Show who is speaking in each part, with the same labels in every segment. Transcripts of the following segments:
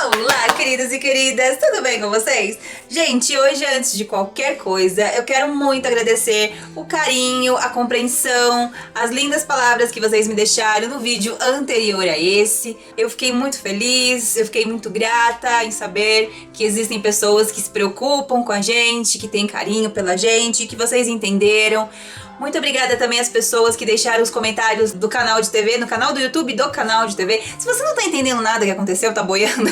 Speaker 1: Olá, queridos e queridas, tudo bem com vocês? Gente, hoje, antes de qualquer coisa, eu quero muito agradecer o carinho, a compreensão, as lindas palavras que vocês me deixaram no vídeo anterior a esse. Eu fiquei muito feliz, eu fiquei muito grata em saber que existem pessoas que se preocupam com a gente, que têm carinho pela gente, que vocês entenderam. Muito obrigada também às pessoas que deixaram os comentários do canal de TV, no canal do YouTube do canal de TV. Se você não tá entendendo nada que aconteceu, tá boiando,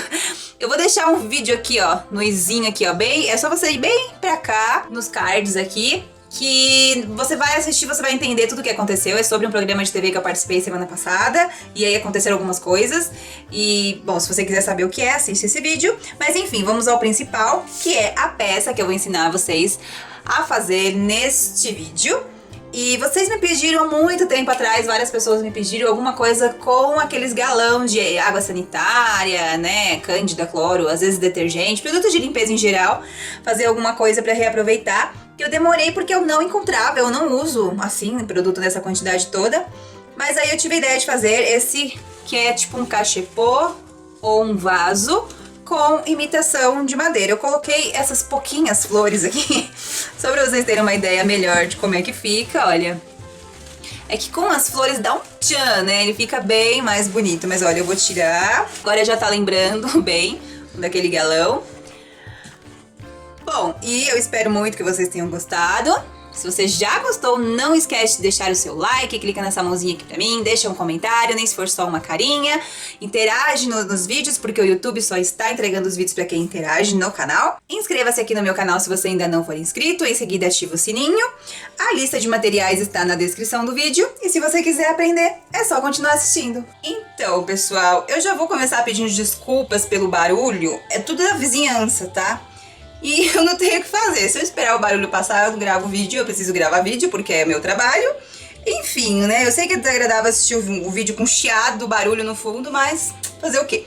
Speaker 1: eu vou deixar um vídeo aqui, ó, no izinho aqui, ó, bem, é só você ir bem pra cá, nos cards aqui, que você vai assistir, você vai entender tudo o que aconteceu. É sobre um programa de TV que eu participei semana passada, e aí aconteceram algumas coisas. E, bom, se você quiser saber o que é, assiste esse vídeo. Mas enfim, vamos ao principal, que é a peça que eu vou ensinar vocês a fazer neste vídeo. E vocês me pediram há muito tempo atrás, várias pessoas me pediram alguma coisa com aqueles galão de água sanitária, né, cândida, cloro, às vezes detergente, produto de limpeza em geral, fazer alguma coisa para reaproveitar. Eu demorei porque eu não encontrava, eu não uso assim produto nessa quantidade toda, mas aí eu tive a ideia de fazer esse que é tipo um cachepô ou um vaso com imitação de madeira. Eu coloquei essas pouquinhas flores aqui, só pra vocês terem uma ideia melhor de como é que fica, olha. É que com as flores dá um tchan, né? Ele fica bem mais bonito. Mas olha, eu vou tirar. Agora já tá lembrando bem daquele galão. Bom, e eu espero muito que vocês tenham gostado. Se você já gostou, não esquece de deixar o seu like, clica nessa mãozinha aqui pra mim, deixa um comentário, nem se for só uma carinha. Interage nos vídeos, porque o YouTube só está entregando os vídeos pra quem interage no canal. Inscreva-se aqui no meu canal se você ainda não for inscrito, em seguida ativa o sininho. A lista de materiais está na descrição do vídeo, e se você quiser aprender, é só continuar assistindo. Então, pessoal, eu já vou começar pedindo desculpas pelo barulho, é tudo da vizinhança, tá? E eu não tenho o que fazer. Se eu esperar o barulho passar, eu não gravo vídeo. Eu preciso gravar vídeo porque é meu trabalho. Enfim, né? Eu sei que é desagradável assistir o vídeo com chiado, barulho no fundo, mas fazer o quê?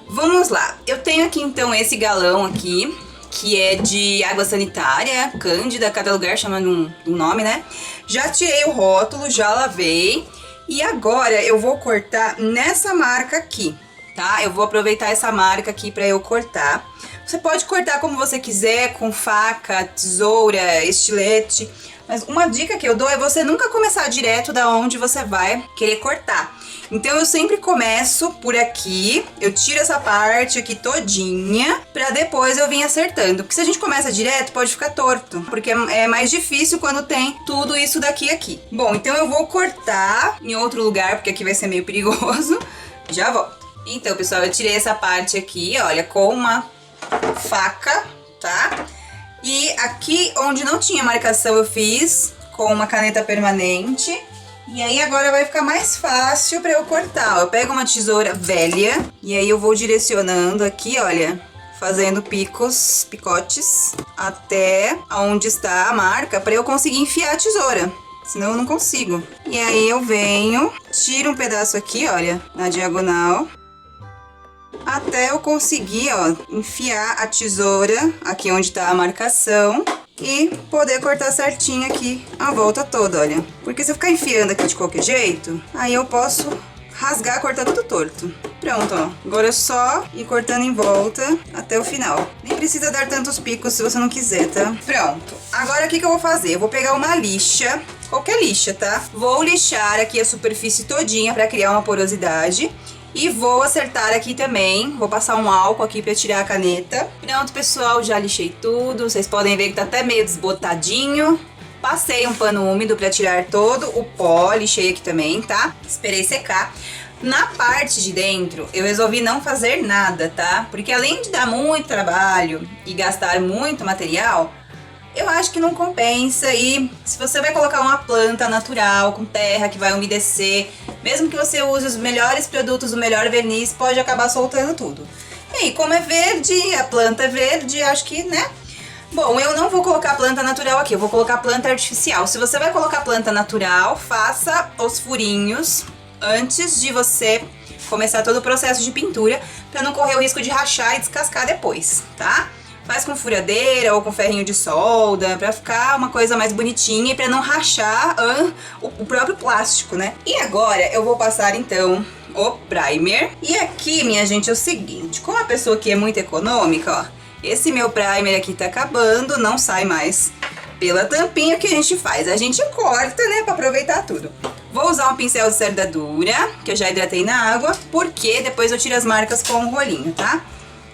Speaker 1: Vamos lá. Eu tenho aqui então esse galão aqui, que é de água sanitária, cândida, cada lugar chama de um nome, né? Já tirei o rótulo, já lavei. E agora eu vou cortar nessa marca aqui, tá? Eu vou aproveitar essa marca aqui pra eu cortar. Você pode cortar como você quiser, com faca, tesoura, estilete. Mas uma dica que eu dou é você nunca começar direto da onde você vai querer cortar. Então eu sempre começo por aqui, eu tiro essa parte aqui todinha, pra depois eu vir acertando. Porque se a gente começa direto, pode ficar torto, porque é mais difícil quando tem tudo isso daqui aqui. Bom, então eu vou cortar em outro lugar, porque aqui vai ser meio perigoso. Já volto. Então, pessoal, eu tirei essa parte aqui, olha, com uma faca, tá? E aqui onde não tinha marcação eu fiz com uma caneta permanente. E aí agora vai ficar mais fácil pra eu cortar, ó. Eu pego uma tesoura velha e aí eu vou direcionando aqui, olha, fazendo picotes até onde está a marca pra eu conseguir enfiar a tesoura. Senão eu não consigo. E aí eu venho, tiro um pedaço aqui, olha, na diagonal, até eu conseguir, ó, enfiar a tesoura aqui onde tá a marcação e poder cortar certinho aqui a volta toda, olha. Porque se eu ficar enfiando aqui de qualquer jeito, aí eu posso rasgar, cortar tudo torto. Pronto, ó. Agora é só ir cortando em volta até o final. Nem precisa dar tantos picos se você não quiser, tá? Pronto. Agora o que eu vou fazer? Eu vou pegar uma lixa, qualquer lixa, tá? Vou lixar aqui a superfície todinha pra criar uma porosidade. E vou acertar aqui também, vou passar um álcool aqui pra tirar a caneta. Pronto, pessoal, já lixei tudo. Vocês podem ver que tá até meio desbotadinho. Passei um pano úmido pra tirar todo o pó, lixei aqui também, tá? Esperei secar. Na parte de dentro, eu resolvi não fazer nada, tá? Porque além de dar muito trabalho e gastar muito material, eu acho que não compensa. E se você vai colocar uma planta natural, com terra, que vai umedecer, mesmo que você use os melhores produtos, o melhor verniz, pode acabar soltando tudo. E aí, como é verde, a planta é verde, acho que, né? Bom, eu não vou colocar planta natural aqui, eu vou colocar planta artificial. Se você vai colocar planta natural, faça os furinhos antes de você começar todo o processo de pintura, para não correr o risco de rachar e descascar depois, tá? Faz com furadeira ou com ferrinho de solda, pra ficar uma coisa mais bonitinha e pra não rachar o próprio plástico, né? E agora eu vou passar então o primer. E aqui, minha gente, é o seguinte, como a pessoa aqui é muito econômica, ó, esse meu primer aqui tá acabando, não sai mais pela tampinha. Que a gente faz? A gente corta, né, pra aproveitar tudo. Vou usar um pincel de cerda dura, que eu já hidratei na água, porque depois eu tiro as marcas com o rolinho, tá?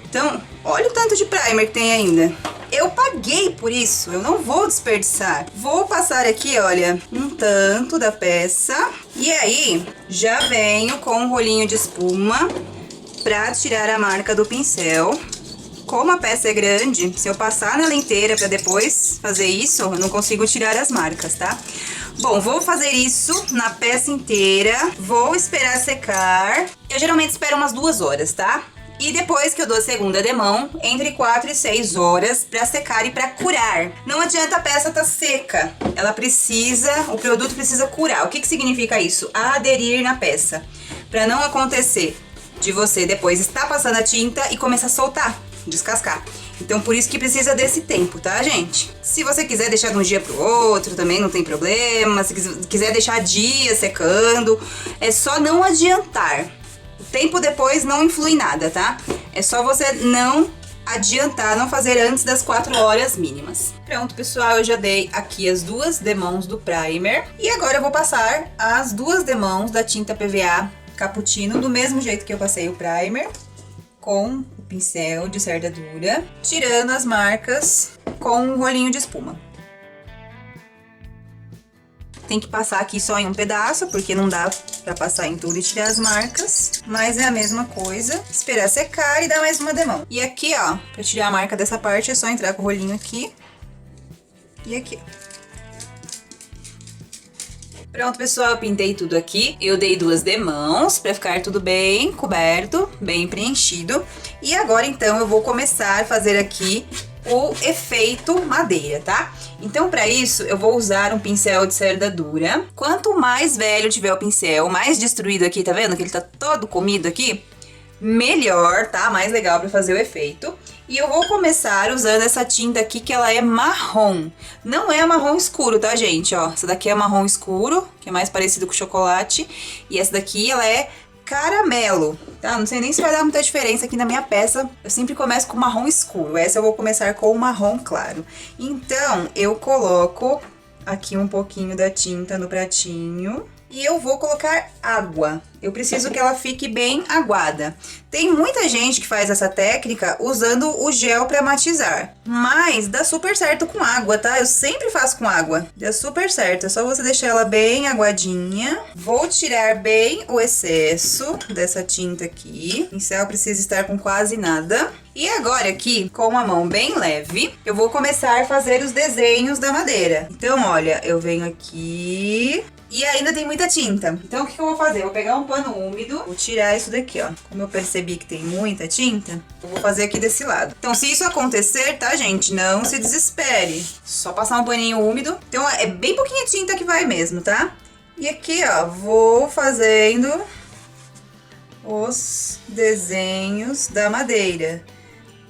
Speaker 1: Então, olha o tanto de primer que tem ainda. Eu paguei por isso, eu não vou desperdiçar. Vou passar aqui, olha, um tanto da peça. E aí, já venho com um rolinho de espuma pra tirar a marca do pincel. Como a peça é grande, se eu passar nela inteira pra depois fazer isso, eu não consigo tirar as marcas, tá? Bom, vou fazer isso na peça inteira, vou esperar secar. Eu geralmente espero umas 2 horas, tá? E depois que eu dou a segunda demão, entre 4 e 6 horas pra secar e pra curar. Não adianta a peça tá seca, ela precisa, o produto precisa curar. O que que significa isso? Aderir na peça. Pra não acontecer de você depois estar passando a tinta e começar a soltar, descascar. Então, por isso que precisa desse tempo, tá, gente? Se você quiser deixar de um dia pro outro, também não tem problema. Se quiser deixar dias secando, é só não adiantar. O tempo depois não influi nada, tá? É só você não adiantar, não fazer antes das 4 horas mínimas. Pronto, pessoal, eu já dei aqui as 2 demãos do primer. E agora eu vou passar as 2 demãos da tinta PVA Cappuccino, do mesmo jeito que eu passei o primer, com o pincel de cerda dura, tirando as marcas com um rolinho de espuma. Tem que passar aqui só em um pedaço, porque não dá pra passar em tudo e tirar as marcas. Mas é a mesma coisa. Esperar secar e dar mais uma demão. E aqui, ó, pra tirar a marca dessa parte, é só entrar com o rolinho aqui e aqui. Pronto, pessoal, eu pintei tudo aqui. Eu dei 2 demãos pra ficar tudo bem coberto, bem preenchido. E agora, então, eu vou começar a fazer aqui o efeito madeira, tá? Então, pra isso, eu vou usar um pincel de cerda dura. Quanto mais velho tiver o pincel, mais destruído aqui, tá vendo? Que ele tá todo comido aqui, melhor, tá? Mais legal pra fazer o efeito. E eu vou começar usando essa tinta aqui, que ela é marrom. Não é marrom escuro, tá, gente? Ó, essa daqui é marrom escuro, que é mais parecido com chocolate. E essa daqui, ela é caramelo, tá? Não sei nem se vai dar muita diferença aqui na minha peça. Eu sempre começo com marrom escuro. Essa eu vou começar com o marrom claro. Então, eu coloco aqui um pouquinho da tinta no pratinho. E eu vou colocar água. Eu preciso que ela fique bem aguada. Tem muita gente que faz essa técnica usando o gel para matizar. Mas dá super certo com água, tá? Eu sempre faço com água. Dá super certo. É só você deixar ela bem aguadinha. Vou tirar bem o excesso dessa tinta aqui. O pincel precisa estar com quase nada. E agora aqui, com a mão bem leve, eu vou começar a fazer os desenhos da madeira. Então, olha, eu venho aqui... E ainda tem muita tinta. Então, o que eu vou fazer? Eu vou pegar um pano úmido, vou tirar isso daqui, ó. Como eu percebi que tem muita tinta, eu vou fazer aqui desse lado. Então, se isso acontecer, tá, gente? Não se desespere. Só passar um paninho úmido. Então, é bem pouquinha tinta que vai mesmo, tá? E aqui, ó, vou fazendo os desenhos da madeira.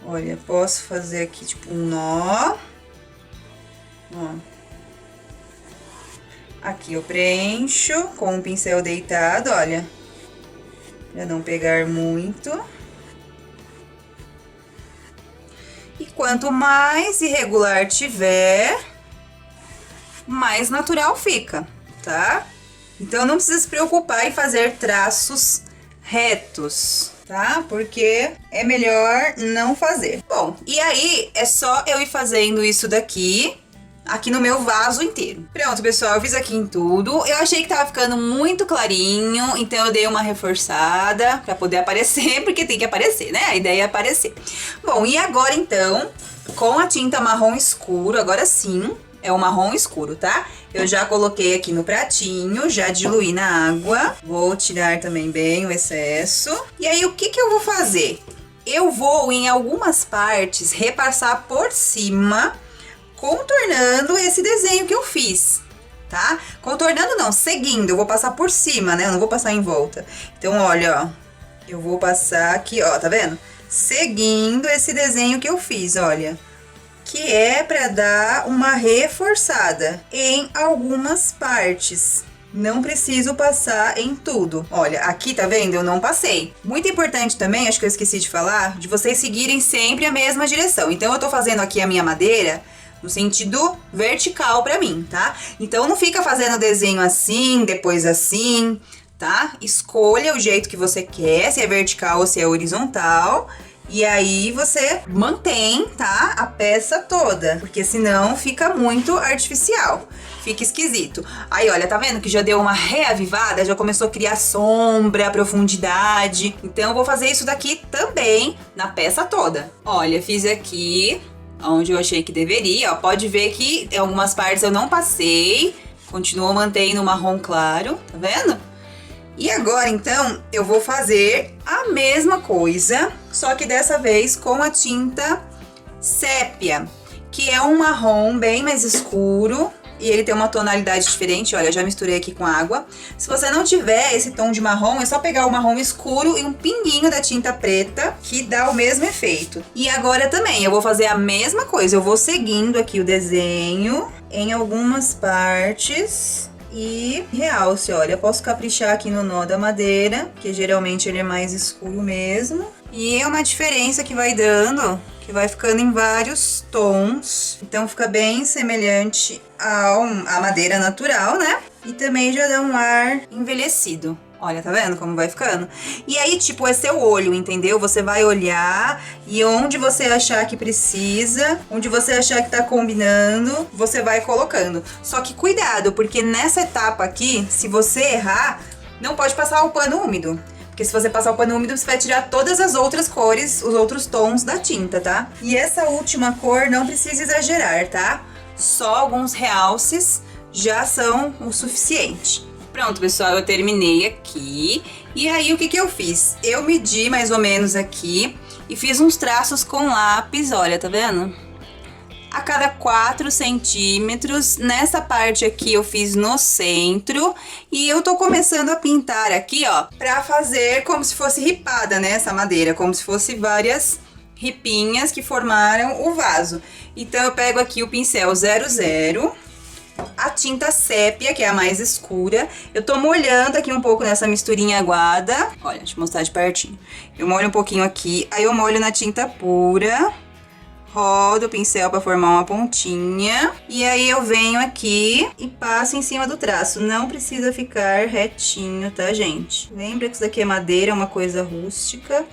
Speaker 1: Olha, posso fazer aqui, tipo, um nó. Ó. Aqui eu preencho com o pincel deitado, olha, pra não pegar muito. E quanto mais irregular tiver, mais natural fica, tá? Então não precisa se preocupar em fazer traços retos, tá? Porque é melhor não fazer. Bom, e aí é só eu ir fazendo isso daqui no meu vaso inteiro. Pronto, pessoal, eu fiz aqui em tudo. Eu achei que tava ficando muito clarinho, então eu dei uma reforçada pra poder aparecer, porque tem que aparecer, né? A ideia é aparecer. Bom, e agora então, com a tinta marrom escuro, agora sim, é o marrom escuro, tá? Eu já coloquei aqui no pratinho, já diluí na água. Vou tirar também bem o excesso. E aí, o que que eu vou fazer? Eu vou, em algumas partes, repassar por cima, contornando esse desenho que eu fiz, tá? Contornando não, seguindo, eu vou passar por cima, né? Eu não vou passar em volta. Então, olha, ó, eu vou passar aqui, ó, tá vendo? Seguindo esse desenho que eu fiz, olha. Que é pra dar uma reforçada em algumas partes, Não preciso passar em tudo. Olha, aqui tá vendo? Eu não passei. Muito importante também, acho que eu esqueci de falar, de vocês seguirem sempre a mesma direção. Então eu tô fazendo aqui a minha madeira no sentido vertical pra mim, tá? Então não fica fazendo desenho assim, depois assim, tá? Escolha o jeito que você quer, se é vertical ou se é horizontal. E aí você mantém, tá? A peça toda, porque senão fica muito artificial. Fica esquisito. Aí, olha, tá vendo que já deu uma reavivada? Já começou a criar sombra, profundidade. Então, eu vou fazer isso daqui também na peça toda. Olha, fiz aqui onde eu achei que deveria. Ó, pode ver que em algumas partes eu não passei. Continuou mantendo o marrom claro, tá vendo? E agora, então, eu vou fazer a mesma coisa, só que dessa vez com a tinta sépia, que é um marrom bem mais escuro. E ele tem uma tonalidade diferente, olha, já misturei aqui com água. Se você não tiver esse tom de marrom, é só pegar o marrom escuro e um pinguinho da tinta preta, que dá o mesmo efeito. E agora também, eu vou fazer a mesma coisa, eu vou seguindo aqui o desenho em algumas partes e realce, olha, eu posso caprichar aqui no nó da madeira, que geralmente ele é mais escuro mesmo. E é uma diferença que vai dando, que vai ficando em vários tons, então fica bem semelhante à madeira natural, né? E também já dá um ar envelhecido. Olha, tá vendo como vai ficando? E aí, tipo, é seu olho, entendeu? Você vai olhar e onde você achar que precisa, onde você achar que tá combinando, você vai colocando. Só que cuidado, porque nessa etapa aqui, se você errar, não pode passar o pano úmido. Porque se você passar o pano úmido, você vai tirar todas as outras cores, os outros tons da tinta, tá? E essa última cor não precisa exagerar, tá? Só alguns realces já são o suficiente. Pronto, pessoal, eu terminei aqui. E aí, o que eu fiz? Eu medi mais ou menos aqui e fiz uns traços com lápis, olha, tá vendo? A cada 4 centímetros, nessa parte aqui eu fiz no centro. E eu tô começando a pintar aqui, ó, pra fazer como se fosse ripada, né, essa madeira. Como se fosse várias ripinhas que formaram o vaso. Então eu pego aqui o pincel 00... a tinta sépia, que é a mais escura. Eu tô molhando aqui um pouco nessa misturinha aguada. Olha, deixa eu mostrar de pertinho. Eu molho um pouquinho aqui, aí eu molho na tinta pura. Rodo o pincel pra formar uma pontinha. E aí eu venho aqui e passo em cima do traço. Não precisa ficar retinho, tá, gente? Lembra que isso daqui é madeira, é uma coisa rústica.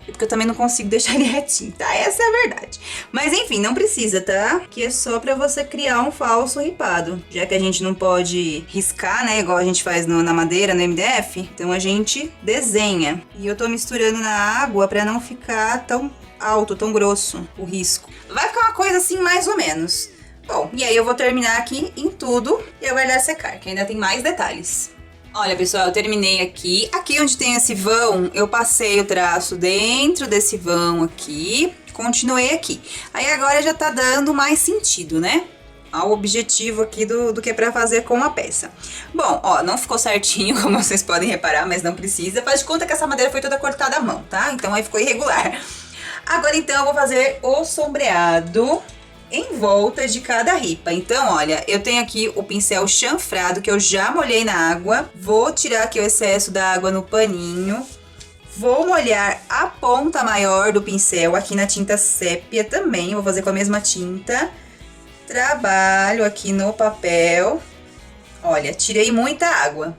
Speaker 1: Porque eu também não consigo deixar ele retinho, tá? Essa é a verdade. Mas enfim, não precisa, tá? Que é só pra você criar um falso ripado. Já que a gente não pode riscar, né? Igual a gente faz na madeira, no MDF. Então a gente desenha. E eu tô misturando na água pra não ficar tão alto, tão grosso o risco. Vai ficar uma coisa assim, mais ou menos. Bom, e aí eu vou terminar aqui em tudo e aguardar secar, que ainda tem mais detalhes. Olha, pessoal, eu terminei aqui. Aqui onde tem esse vão, eu passei o traço dentro desse vão aqui. Continuei aqui. Aí agora já tá dando mais sentido, né? Ao objetivo aqui do que é pra fazer com a peça. Bom, ó, não ficou certinho, como vocês podem reparar, mas não precisa. Faz de conta que essa madeira foi toda cortada à mão, tá? Então aí ficou irregular. Agora, então, eu vou fazer o sombreado em volta de cada ripa. Então, olha, eu tenho aqui o pincel chanfrado que eu já molhei na água. Vou tirar aqui o excesso da água no paninho. Vou molhar a ponta maior do pincel aqui na tinta sépia também. Vou fazer com a mesma tinta. Trabalho aqui no papel. Olha, tirei muita água.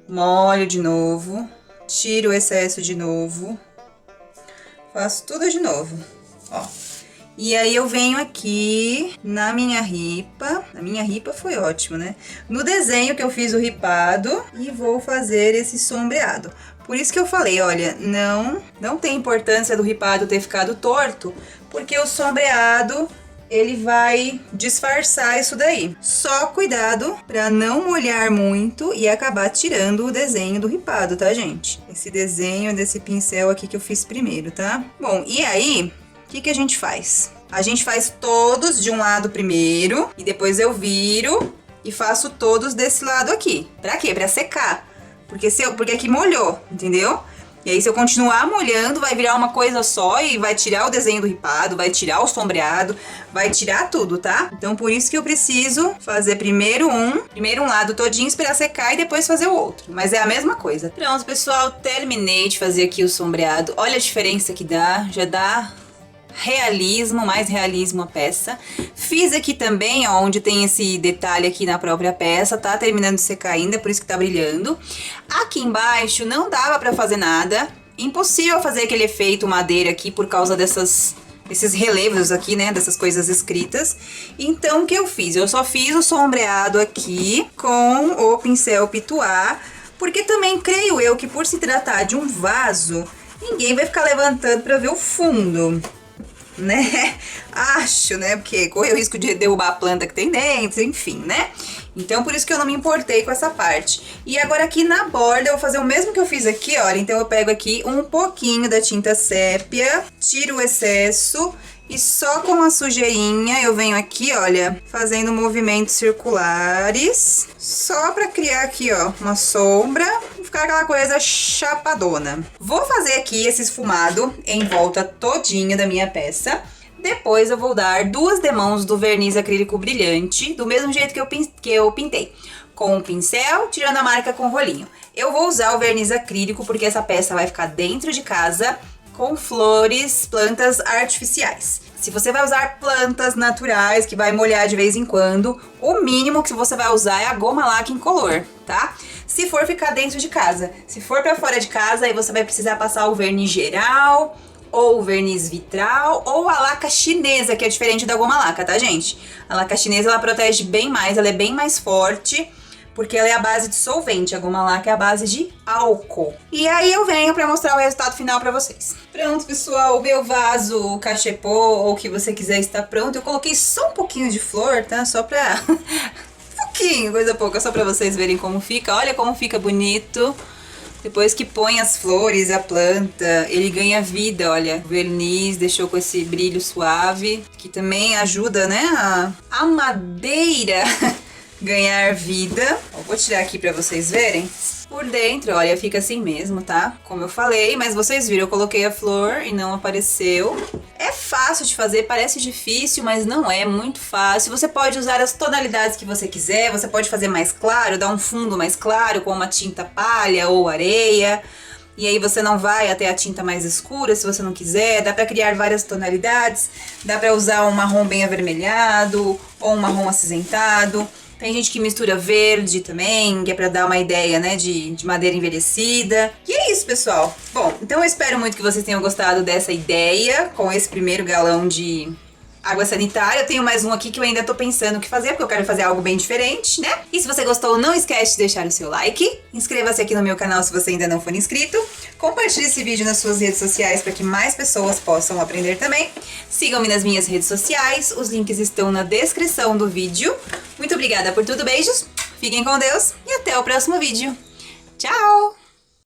Speaker 1: Molho de novo. Tiro o excesso de novo. Faço tudo de novo, ó. E aí eu venho aqui na minha ripa. Na minha ripa foi ótimo, né? No desenho que eu fiz o ripado e vou fazer esse sombreado. Por isso que eu falei, olha, não tem importância do ripado ter ficado torto, porque o sombreado, ele vai disfarçar isso daí. Só cuidado pra não molhar muito e acabar tirando o desenho do ripado, tá, gente? Esse desenho desse pincel aqui que eu fiz primeiro, tá? Bom, e aí, o que a gente faz? A gente faz todos de um lado primeiro e depois eu viro e faço todos desse lado aqui. Pra quê? Pra secar. Porque aqui molhou, entendeu? E aí, se eu continuar molhando, vai virar uma coisa só e vai tirar o desenho do ripado, vai tirar o sombreado, vai tirar tudo, tá? Então, por isso que eu preciso fazer primeiro um lado todinho, esperar secar e depois fazer o outro. Mas é a mesma coisa. Pronto, pessoal, terminei de fazer aqui o sombreado. Olha a diferença que dá, já dá realismo, mais realismo a peça. Fiz aqui também, ó, onde tem esse detalhe aqui na própria peça, tá terminando de secar ainda, por isso que tá brilhando. Aqui embaixo não dava pra fazer nada, impossível fazer aquele efeito madeira aqui por causa desses relevos aqui, né, dessas coisas escritas. Então, o que eu fiz? Eu só fiz o sombreado aqui com o pincel Pituá, porque também creio eu que por se tratar de um vaso, ninguém vai ficar levantando pra ver o fundo, né? Acho, né? Porque corre o risco de derrubar a planta que tem dentro, enfim, né? Então, por isso que eu não me importei com essa parte. E agora aqui na borda, eu vou fazer o mesmo que eu fiz aqui, olha. Então, eu pego aqui um pouquinho da tinta sépia, tiro o excesso e só com a sujeirinha eu venho aqui, olha, fazendo movimentos circulares, só pra criar aqui, ó, uma sombra e ficar aquela coisa chapadona. Vou fazer aqui esse esfumado em volta todinha da minha peça. Depois eu vou dar 2 demãos do verniz acrílico brilhante, do mesmo jeito que eu pintei, com o pincel, tirando a marca com o rolinho. Eu vou usar o verniz acrílico porque essa peça vai ficar dentro de casa, com flores, plantas artificiais. Se você vai usar plantas naturais, que vai molhar de vez em quando, o mínimo que você vai usar é a goma laca incolor, tá? Se for ficar dentro de casa. Se for pra fora de casa, aí você vai precisar passar o verniz geral, ou o verniz vitral, ou a laca chinesa, que é diferente da goma laca, tá, gente? A laca chinesa, ela protege bem mais, ela é bem mais forte, porque ela é a base de solvente, a goma laca é a base de álcool. E aí eu venho pra mostrar o resultado final pra vocês. Pronto, pessoal, o meu vaso, o cachepô, ou o que você quiser, está pronto. Eu coloquei só um pouquinho de flor, tá? Só pra... pouquinho, coisa pouca, só pra vocês verem como fica. Olha como fica bonito. Depois que põe as flores, a planta, ele ganha vida, olha. O verniz deixou com esse brilho suave, que também ajuda, né, a madeira ganhar vida. Ó, vou tirar aqui pra vocês verem. Por dentro, olha, fica assim mesmo, tá? Como eu falei, mas vocês viram, eu coloquei a flor e não apareceu. É fácil de fazer, parece difícil, mas não é muito fácil. Você pode usar as tonalidades que você quiser, você pode fazer mais claro, dar um fundo mais claro com uma tinta palha ou areia. E aí você não vai até a tinta mais escura, se você não quiser. Dá pra criar várias tonalidades, dá pra usar um marrom bem avermelhado ou um marrom acinzentado. Tem gente que mistura verde também, que é pra dar uma ideia, né, de madeira envelhecida. E é isso, pessoal. Bom, então eu espero muito que vocês tenham gostado dessa ideia com esse primeiro galão de água sanitária. Eu tenho mais um aqui que eu ainda tô pensando o que fazer, porque eu quero fazer algo bem diferente, né? E se você gostou, não esquece de deixar o seu like. Inscreva-se aqui no meu canal se você ainda não for inscrito. Compartilhe esse vídeo nas suas redes sociais para que mais pessoas possam aprender também. Sigam-me nas minhas redes sociais, os links estão na descrição do vídeo. Muito obrigada por tudo, beijos, fiquem com Deus e até o próximo vídeo. Tchau!